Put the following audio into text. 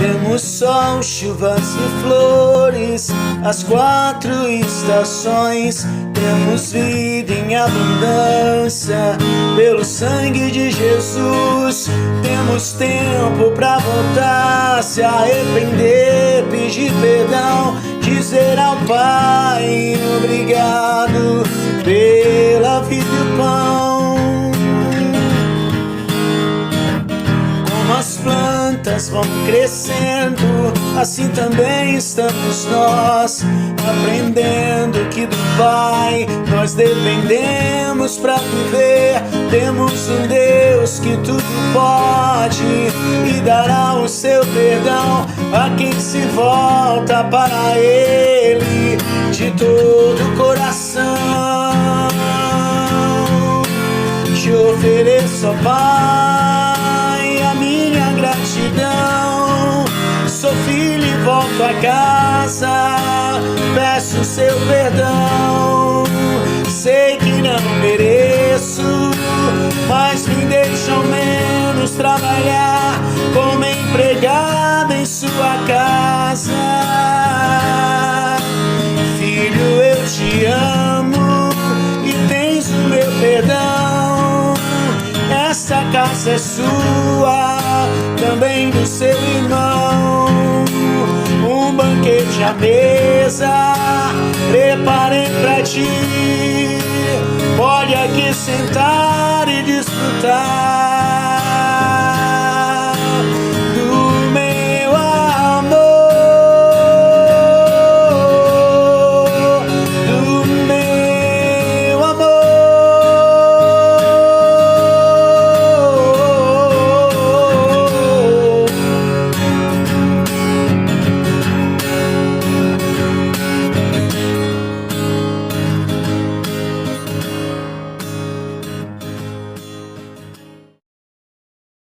Temos sol, chuvas e flores, as 4 estações. Temos vida em abundância pelo sangue de Jesus. Temos tempo pra voltar, se arrepender, pedir perdão, dizer ao Pai obrigado pela vida e o pão. Como as plantas vão crescendo, assim também estamos nós, aprendendo que do Pai nós dependemos para viver. Temos um Deus que tudo pode e dará o seu perdão a quem se volta para Ele de todo o coração. Te ofereço, ó Pai, a minha gratidão. Sou filho e volto a casa, peço seu perdão. Sei que não mereço, mas me deixa ao menos trabalhar como empregado em sua casa. Filho, eu te amo e tens o meu perdão. Essa casa é sua, também do seu irmão. Um banquete à mesa preparei pra ti, pode aqui sentar e desfrutar.